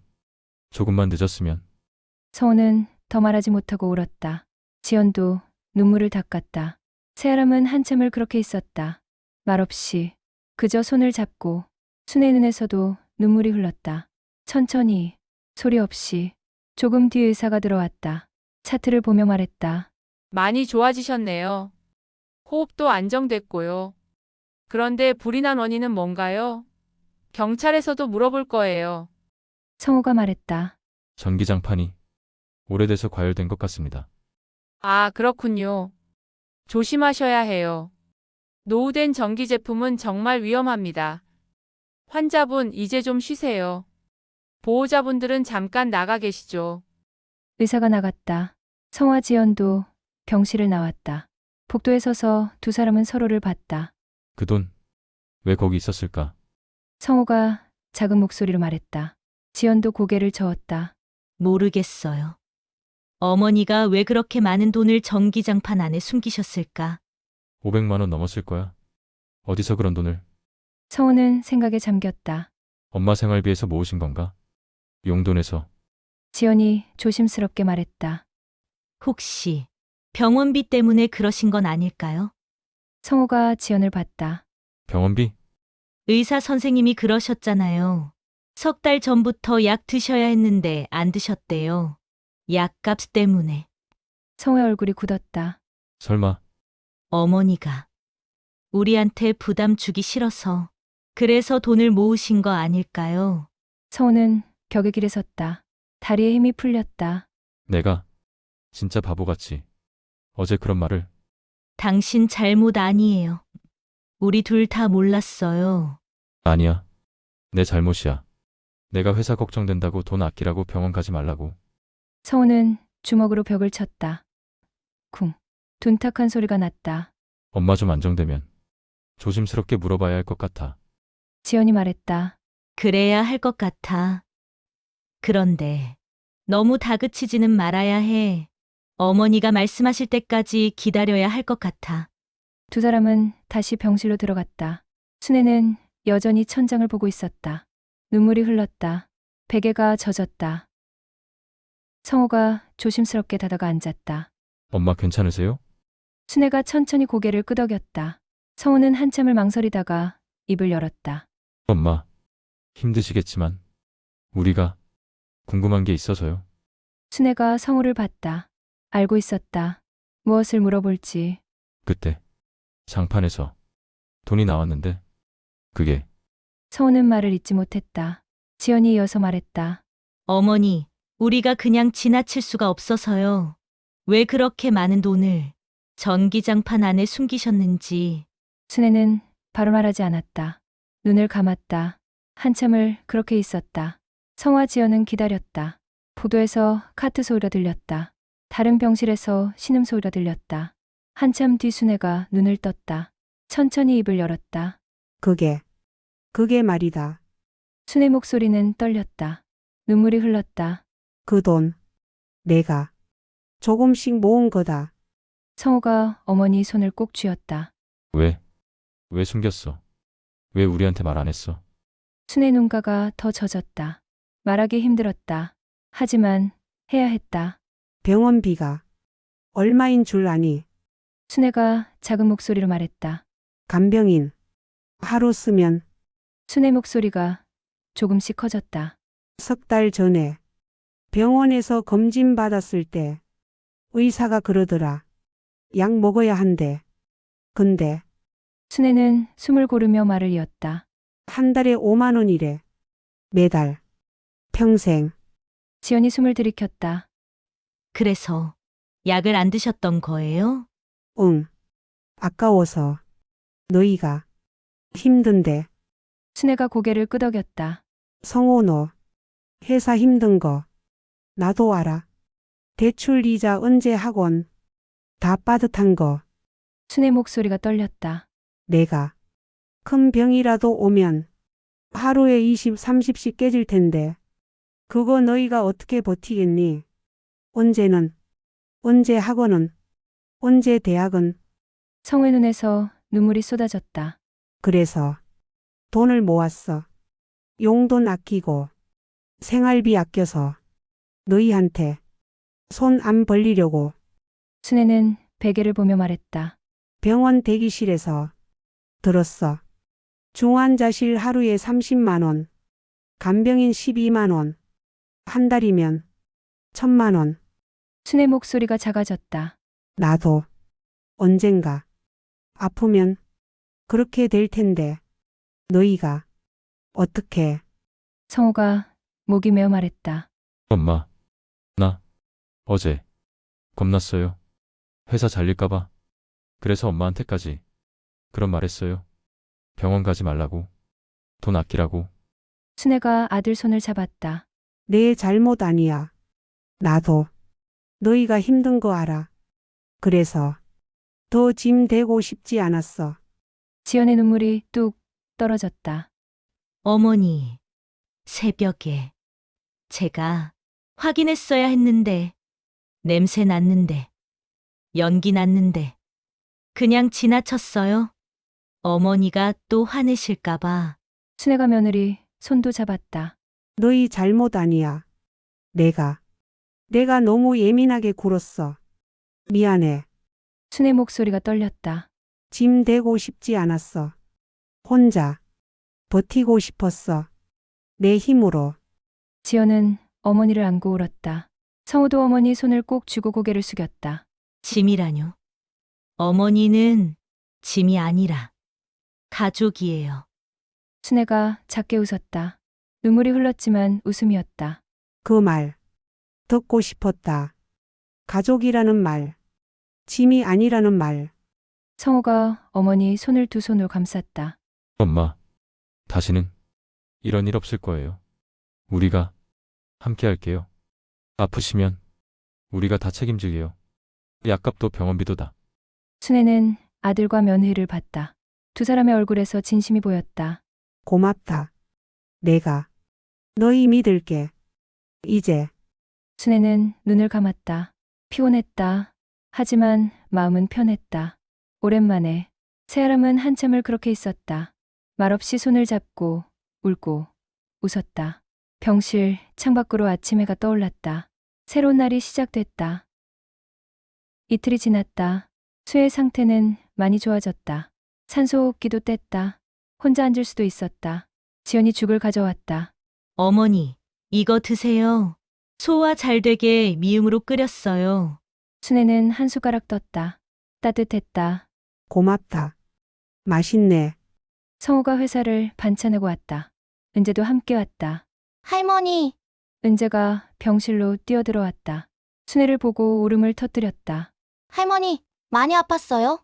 성호는 더 말하지 못하고 울었다. 지연도 눈물을 닦았다. 세 사람은 한참을 그렇게 있었다. 말없이 그저 손을 잡고 순애의 눈에서도 눈물이 흘렀다. 천천히 소리 없이 조금 뒤 의사가 들어왔다. 차트를 보며 말했다. 많이 좋아지셨네요. 호흡도 안정됐고요. 그런데 불이 난 원인은 뭔가요? 경찰에서도 물어볼 거예요. 성호가 말했다. 전기장판이 오래돼서 과열된 것 같습니다. 아, 그렇군요. 조심하셔야 해요. 노후된 전기 제품은 정말 위험합니다. 환자분, 이제 좀 쉬세요. 보호자분들은 잠깐 나가 계시죠. 의사가 나갔다. 성화 지연도 병실을 나왔다. 복도에 서서 두 사람은 서로를 봤다. 그 돈 왜 거기 있었을까? 성호가 작은 목소리로 말했다. 지연도 고개를 저었다. 모르겠어요. 어머니가 왜 그렇게 많은 돈을 전기장판 안에 숨기셨을까? 500만 원 넘었을 거야. 어디서 그런 돈을? 성호는 생각에 잠겼다. 엄마 생활비에서 모으신 건가? 용돈에서. 지연이 조심스럽게 말했다. 혹시 병원비 때문에 그러신 건 아닐까요? 성호가 지연을 봤다. 병원비? 의사 선생님이 그러셨잖아요. 3달 전부터 약 드셔야 했는데 안 드셨대요. 약값 때문에. 성호의 얼굴이 굳었다. 설마 어머니가 우리한테 부담 주기 싫어서 그래서 돈을 모으신 거 아닐까요? 성호는 벽에 길에 섰다. 다리에 힘이 풀렸다. 내가 진짜 바보같이 어제 그런 말을. 당신 잘못 아니에요. 우리 둘 다 몰랐어요. 아니야. 내 잘못이야. 내가 회사 걱정된다고 돈 아끼라고 병원 가지 말라고. 성호는 주먹으로 벽을 쳤다. 쿵. 둔탁한 소리가 났다. 엄마 좀 안정되면 조심스럽게 물어봐야 할 것 같아. 지연이 말했다. 그래야 할 것 같아. 그런데 너무 다그치지는 말아야 해. 어머니가 말씀하실 때까지 기다려야 할 것 같아. 두 사람은 다시 병실로 들어갔다. 순애는 여전히 천장을 보고 있었다. 눈물이 흘렀다. 베개가 젖었다. 성호가 조심스럽게 다다가 앉았다. 엄마 괜찮으세요? 순애가 천천히 고개를 끄덕였다. 성호는 한참을 망설이다가 입을 열었다. 엄마, 힘드시겠지만 우리가 궁금한 게 있어서요. 순애가 성호를 봤다. 알고 있었다. 무엇을 물어볼지. 그때 장판에서 돈이 나왔는데 그게 성호는 말을 잊지 못했다. 지연이 이어서 말했다. 어머니, 우리가 그냥 지나칠 수가 없어서요. 왜 그렇게 많은 돈을 전기장판 안에 숨기셨는지. 순애는 바로 말하지 않았다. 눈을 감았다. 한참을 그렇게 있었다. 성화 지연은 기다렸다. 보도에서 카트 소리가 들렸다. 다른 병실에서 신음소리가 들렸다. 한참 뒤 순애가 눈을 떴다. 천천히 입을 열었다. 그게 말이다. 순애 목소리는 떨렸다. 눈물이 흘렀다. 그 돈, 내가 조금씩 모은 거다. 성호가 어머니 손을 꼭 쥐었다. 왜 숨겼어? 왜 우리한테 말 안 했어? 순애 눈가가 더 젖었다. 말하기 힘들었다. 하지만 해야 했다. 병원비가 얼마인 줄 아니? 순애가 작은 목소리로 말했다. 간병인. 하루 쓰면 순애 목소리가 조금씩 커졌다. 3달 전에 병원에서 검진 받았을 때 의사가 그러더라. 약 먹어야 한대. 근데 순애는 숨을 고르며 말을 이었다. 한 달에 5만 원이래. 매달. 평생. 지연이 숨을 들이켰다. 그래서 약을 안 드셨던 거예요? 응. 아까워서. 너희가 힘든데. 순애가 고개를 끄덕였다. 성호 너 회사 힘든 거 나도 알아. 대출 이자 언제 학원 다 빠듯한 거 순애 목소리가 떨렸다. 내가 큰 병이라도 오면 하루에 20, 30씩 깨질 텐데 그거 너희가 어떻게 버티겠니? 언제는 언제 학원은 언제 대학은 성우의 눈에서 눈물이 쏟아졌다. 그래서 돈을 모았어. 용돈 아끼고 생활비 아껴서 너희한테 손 안 벌리려고. 순애는 베개를 보며 말했다. 병원 대기실에서 들었어. 중환자실 하루에 30만 원, 간병인 12만 원, 한 달이면 1,000만 원. 순애 목소리가 작아졌다. 나도 언젠가 아프면 그렇게 될 텐데 너희가 어떻게. 성우가 목이 메어 말했다. 엄마, 나 어제 겁났어요. 회사 잘릴까봐. 그래서 엄마한테까지 그런 말 했어요. 병원 가지 말라고. 돈 아끼라고. 순애가 아들 손을 잡았다. 내 잘못 아니야. 나도 너희가 힘든 거 알아. 그래서 더 짐 되고 싶지 않았어. 지연의 눈물이 뚝 떨어졌다. 어머니, 새벽에 제가 확인했어야 했는데 냄새 났는데 연기 났는데 그냥 지나쳤어요. 어머니가 또 화내실까봐. 순애가 며느리 손도 잡았다. 너희 잘못 아니야. 내가 너무 예민하게 굴었어. 미안해. 순의 목소리가 떨렸다. 짐 되고 싶지 않았어. 혼자 버티고 싶었어. 내 힘으로. 지연은 어머니를 안고 울었다. 성우도 어머니 손을 꼭 쥐고 고개를 숙였다. 짐이라뇨. 어머니는 짐이 아니라 가족이에요. 순애가 작게 웃었다. 눈물이 흘렀지만 웃음이었다. 그 말 듣고 싶었다. 가족이라는 말. 짐이 아니라는 말. 성우가 어머니 손을 두 손으로 감쌌다. 엄마, 다시는 이런 일 없을 거예요. 우리가 함께 할게요. 아프시면 우리가 다 책임질게요. 약값도 병원비도 다. 순애는 아들과 며느리를 봤다. 두 사람의 얼굴에서 진심이 보였다. 고맙다. 내가 너희 믿을게. 이제 순애는 눈을 감았다. 피곤했다. 하지만 마음은 편했다. 오랜만에 새아람은 한참을 그렇게 있었다. 말없이 손을 잡고 울고 웃었다. 병실 창밖으로 아침 해가 떠올랐다. 새로운 날이 시작됐다. 이틀이 지났다. 수의 상태는 많이 좋아졌다. 산소호흡기도 뗐다. 혼자 앉을 수도 있었다. 지연이 죽을 가져왔다. 어머니, 이거 드세요. 소화 잘 되게 미음으로 끓였어요. 순애는 한 숟가락 떴다. 따뜻했다. 고맙다. 맛있네. 성우가 회사를 반찬하고 왔다. 은재도 함께 왔다. 할머니, 은재가 병실로 뛰어들어왔다. 순애를 보고 울음을 터뜨렸다. 할머니, 많이 아팠어요?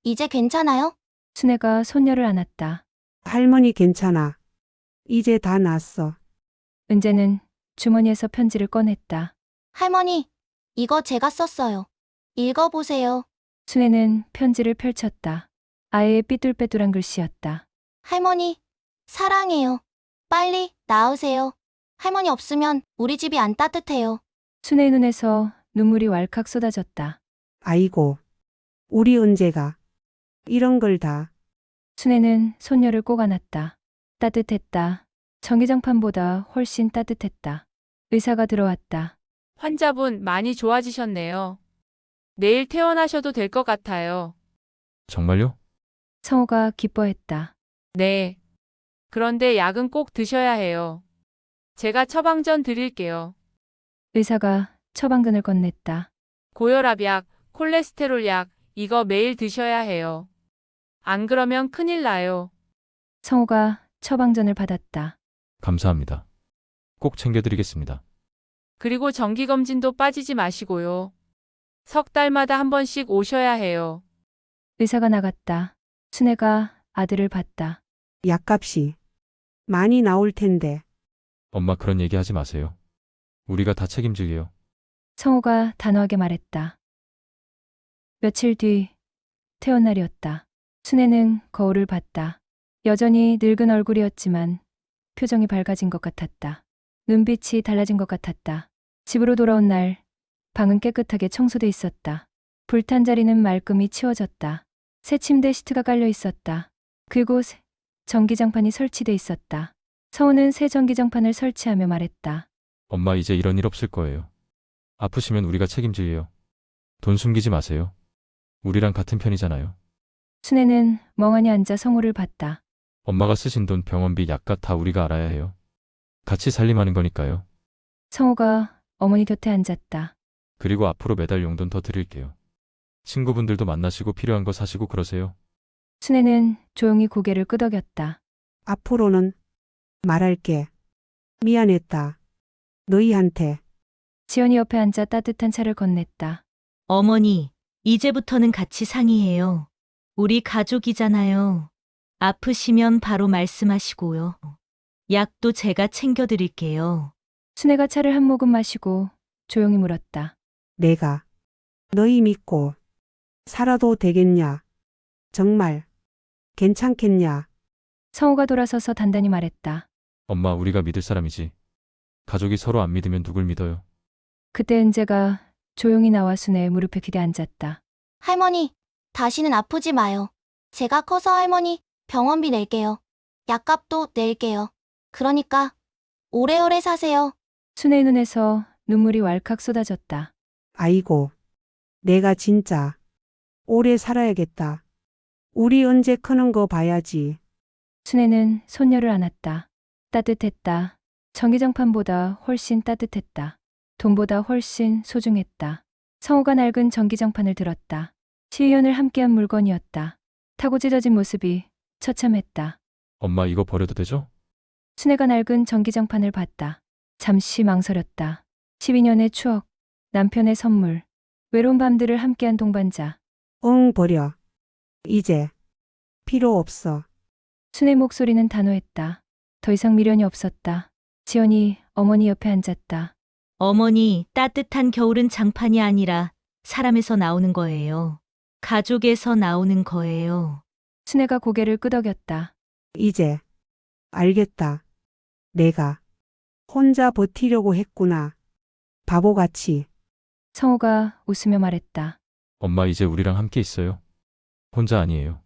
이제 괜찮아요? 순애가 손녀를 안았다. 할머니 괜찮아. 이제 다 났어. 은재는 주머니에서 편지를 꺼냈다. 할머니, 이거 제가 썼어요. 읽어보세요. 순애는 편지를 펼쳤다. 아이의 삐뚤빼뚤한 글씨였다. 할머니, 사랑해요. 빨리 나으세요. 할머니 없으면 우리 집이 안 따뜻해요. 순애의 눈에서 눈물이 왈칵 쏟아졌다. 아이고. 우리 은재가 이런 걸 다. 순애는 손녀를 꼭 안았다. 따뜻했다. 전기장판보다 훨씬 따뜻했다. 의사가 들어왔다. 환자분 많이 좋아지셨네요. 내일 퇴원하셔도 될 것 같아요. 정말요? 성우가 기뻐했다. 네. 그런데 약은 꼭 드셔야 해요. 제가 처방전 드릴게요. 의사가 처방전을 건넸다. 고혈압 약, 콜레스테롤 약, 이거 매일 드셔야 해요. 안 그러면 큰일 나요. 성우가 처방전을 받았다. 감사합니다. 꼭 챙겨드리겠습니다. 그리고 정기검진도 빠지지 마시고요. 석 달마다 한 번씩 오셔야 해요. 의사가 나갔다. 순애가 아들을 봤다. 약값이 많이 나올 텐데. 엄마 그런 얘기 하지 마세요. 우리가 다 책임질게요. 성우가 단호하게 말했다. 며칠 뒤 퇴원 날이었다. 순애는 거울을 봤다. 여전히 늙은 얼굴이었지만 표정이 밝아진 것 같았다. 눈빛이 달라진 것 같았다. 집으로 돌아온 날 방은 깨끗하게 청소돼 있었다. 불탄 자리는 말끔히 치워졌다. 새 침대 시트가 깔려 있었다. 그곳에 전기장판이 설치돼 있었다. 성우는 새 전기장판을 설치하며 말했다. 엄마 이제 이런 일 없을 거예요. 아프시면 우리가 책임질게요. 돈 숨기지 마세요. 우리랑 같은 편이잖아요. 순애는 멍하니 앉아 성우를 봤다. 엄마가 쓰신 돈 병원비 약값 다 우리가 알아야 해요. 같이 살림하는 거니까요. 성우가 어머니 곁에 앉았다. 그리고 앞으로 매달 용돈 더 드릴게요. 친구분들도 만나시고 필요한 거 사시고 그러세요. 순애는 조용히 고개를 끄덕였다. 앞으로는 말할게. 미안했다. 너희한테. 지연이 옆에 앉아 따뜻한 차를 건넸다. 어머니, 이제부터는 같이 상의해요. 우리 가족이잖아요. 아프시면 바로 말씀하시고요. 약도 제가 챙겨드릴게요. 순애가 차를 한 모금 마시고 조용히 물었다. 내가 너희 믿고 살아도 되겠냐? 정말 괜찮겠냐? 성우가 돌아서서 단단히 말했다. 엄마 우리가 믿을 사람이지. 가족이 서로 안 믿으면 누굴 믿어요. 그때 은재가 조용히 나와 순애의 무릎에 기대 앉았다. 할머니, 다시는 아프지 마요. 제가 커서 할머니 병원비 낼게요. 약값도 낼게요. 그러니까 오래오래 사세요. 순애의 눈에서 눈물이 왈칵 쏟아졌다. 아이고. 내가 진짜 오래 살아야겠다. 우리 은재 크는 거 봐야지. 순애는 손녀를 안았다. 따뜻했다. 전기장판보다 훨씬 따뜻했다. 돈보다 훨씬 소중했다. 성우가 낡은 전기장판을 들었다. 7년을 함께한 물건이었다. 타고 찢어진 모습이 처참했다. 엄마 이거 버려도 되죠? 순애가 낡은 전기장판을 봤다. 잠시 망설였다. 12년의 추억, 남편의 선물, 외로운 밤들을 함께한 동반자. 응, 버려. 이제 필요 없어. 순의 목소리는 단호했다. 더 이상 미련이 없었다. 지연이 어머니 옆에 앉았다. 어머니, 따뜻한 겨울은 장판이 아니라 사람에서 나오는 거예요. 가족에서 나오는 거예요. 순애가 고개를 끄덕였다. 이제 알겠다. 내가 혼자 버티려고 했구나. 바보같이. 성우가 웃으며 말했다. 엄마 이제 우리랑 함께 있어요. 혼자 아니에요.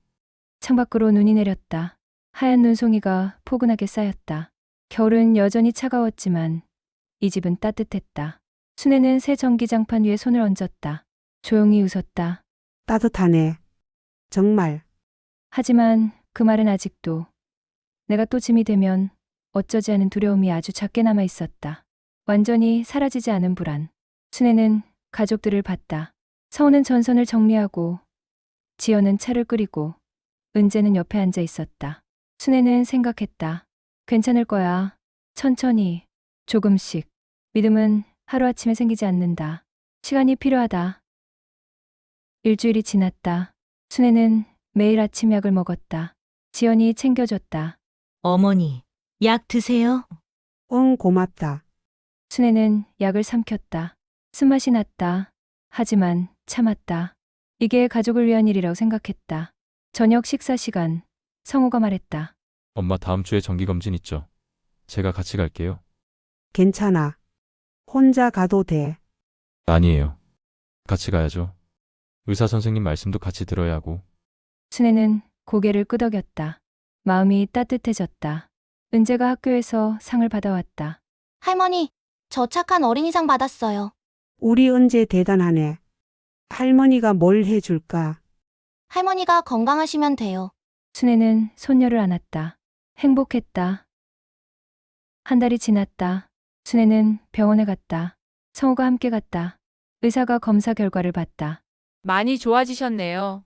창밖으로 눈이 내렸다. 하얀 눈송이가 포근하게 쌓였다. 겨울은 여전히 차가웠지만 이 집은 따뜻했다. 순애는 새 전기장판 위에 손을 얹었다. 조용히 웃었다. 따뜻하네. 정말. 하지만 그 말은 아직도 내가 또 짐이 되면 어쩌지 하는 두려움이 아주 작게 남아 있었다. 완전히 사라지지 않은 불안. 순애는 가족들을 봤다. 서우는 전선을 정리하고 지연은 차를 끓이고 은재는 옆에 앉아 있었다. 순애는 생각했다. 괜찮을 거야. 천천히, 조금씩. 믿음은 하루아침에 생기지 않는다. 시간이 필요하다. 일주일이 지났다. 순애는 매일 아침 약을 먹었다. 지연이 챙겨줬다. 어머니, 약 드세요? 응, 고맙다. 순애는 약을 삼켰다. 쓴맛이 났다. 하지만 참았다. 이게 가족을 위한 일이라고 생각했다. 저녁 식사 시간, 성우가 말했다. 엄마 다음 주에 정기검진 있죠? 제가 같이 갈게요. 괜찮아. 혼자 가도 돼. 아니에요. 같이 가야죠. 의사 선생님 말씀도 같이 들어야 하고. 순애는 고개를 끄덕였다. 마음이 따뜻해졌다. 은재가 학교에서 상을 받아왔다. 할머니, 저 착한 어린이상 받았어요. 우리 은재 대단하네. 할머니가 뭘 해줄까? 할머니가 건강하시면 돼요. 순애는 손녀를 안았다. 행복했다. 한 달이 지났다. 순애는 병원에 갔다. 성우가 함께 갔다. 의사가 검사 결과를 봤다. 많이 좋아지셨네요.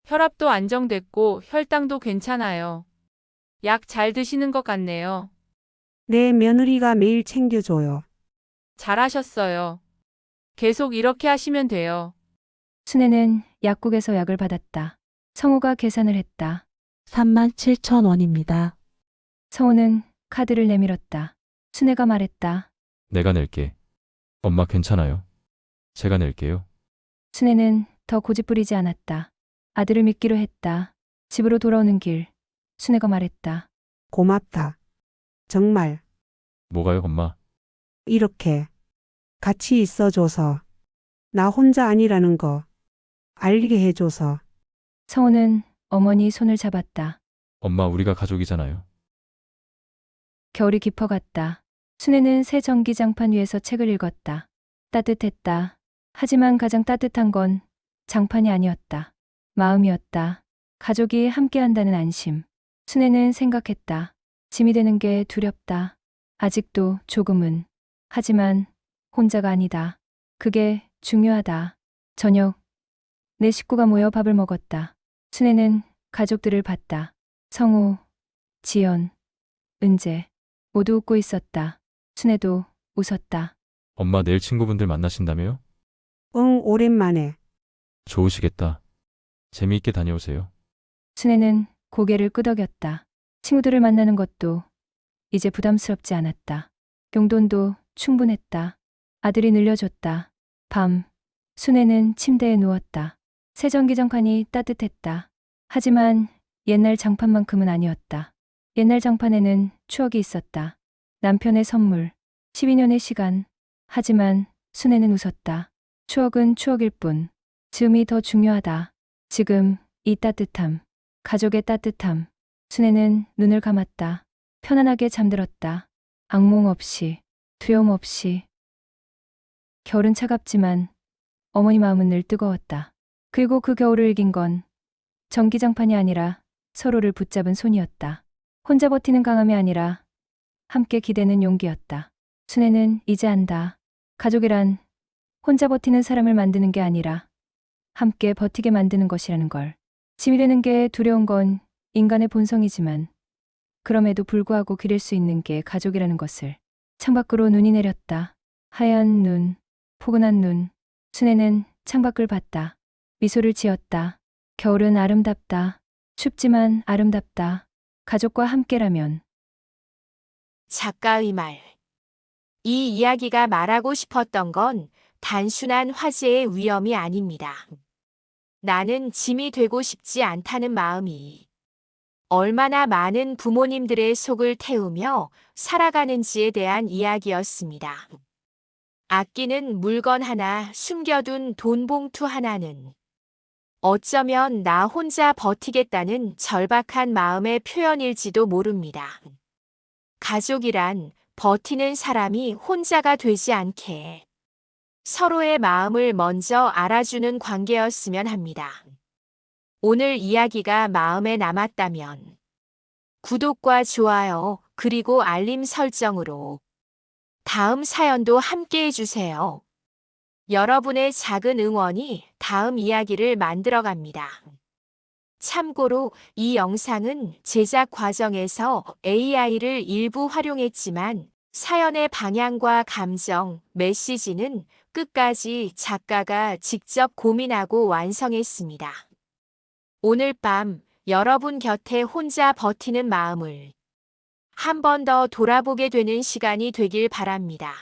혈압도 안정됐고 혈당도 괜찮아요. 약 잘 드시는 것 같네요. 내 며느리가 매일 챙겨줘요. 잘하셨어요. 계속 이렇게 하시면 돼요. 순애는 약국에서 약을 받았다. 성우가 계산을 했다. 37,000원입니다. 성우는 카드를 내밀었다. 순애가 말했다. 내가 낼게. 엄마 괜찮아요. 제가 낼게요. 순애는 더 고집부리지 않았다. 아들을 믿기로 했다. 집으로 돌아오는 길, 순애가 말했다. 고맙다. 정말 뭐가요, 엄마? 이렇게 같이 있어줘서 나 혼자 아니라는 거 알게 해줘서. 성우는 어머니 손을 잡았다. 엄마 우리가 가족이잖아요. 겨울이 깊어갔다. 순애는 새 전기장판 위에서 책을 읽었다. 따뜻했다. 하지만 가장 따뜻한 건 장판이 아니었다. 마음이었다. 가족이 함께한다는 안심. 순애는 생각했다. 짐이 되는 게 두렵다. 아직도 조금은. 하지만 혼자가 아니다. 그게 중요하다. 저녁 내 식구가 모여 밥을 먹었다. 순애는 가족들을 봤다. 성우, 지연, 은재 모두 웃고 있었다. 순애도 웃었다. 엄마 내일 친구분들 만나신다며요? 응, 오랜만에. 좋으시겠다. 재미있게 다녀오세요. 순애는 고개를 끄덕였다. 친구들을 만나는 것도 이제 부담스럽지 않았다. 용돈도 충분했다. 아들이 늘려줬다. 밤, 순애는 침대에 누웠다. 새 전기장판이 따뜻했다. 하지만 옛날 장판만큼은 아니었다. 옛날 장판에는 추억이 있었다. 남편의 선물, 12년의 시간. 하지만 순애는 웃었다. 추억은 추억일 뿐. 지금이 더 중요하다. 지금 이 따뜻함, 가족의 따뜻함. 순애는 눈을 감았다. 편안하게 잠들었다. 악몽 없이, 두려움 없이. 겨울은 차갑지만 어머니 마음은 늘 뜨거웠다. 그리고 그 겨울을 이긴 건 전기장판이 아니라 서로를 붙잡은 손이었다. 혼자 버티는 강함이 아니라 함께 기대는 용기였다. 순애는 이제 안다. 가족이란 혼자 버티는 사람을 만드는 게 아니라 함께 버티게 만드는 것이라는 걸. 짐이 되는 게 두려운 건 인간의 본성이지만 그럼에도 불구하고 기댈 수 있는 게 가족이라는 것을. 창밖으로 눈이 내렸다. 하얀 눈, 포근한 눈. 순애는 창밖을 봤다. 미소를 지었다. 겨울은 아름답다. 춥지만 아름답다. 가족과 함께라면. 작가의 말. 이 이야기가 말하고 싶었던 건 단순한 화제의 위험이 아닙니다. 나는 짐이 되고 싶지 않다는 마음이 얼마나 많은 부모님들의 속을 태우며 살아가는지에 대한 이야기였습니다. 아끼는 물건 하나, 숨겨둔 돈 봉투 하나는 어쩌면 나 혼자 버티겠다는 절박한 마음의 표현일지도 모릅니다. 가족이란 버티는 사람이 혼자가 되지 않게 서로의 마음을 먼저 알아주는 관계였으면 합니다. 오늘 이야기가 마음에 남았다면 구독과 좋아요 그리고 알림 설정으로 다음 사연도 함께 해주세요. 여러분의 작은 응원이 다음 이야기를 만들어갑니다. 참고로 이 영상은 제작 과정에서 AI를 일부 활용했지만 사연의 방향과 감정, 메시지는 끝까지 작가가 직접 고민하고 완성했습니다. 오늘 밤 여러분 곁에 혼자 버티는 마음을 한 번 더 돌아보게 되는 시간이 되길 바랍니다.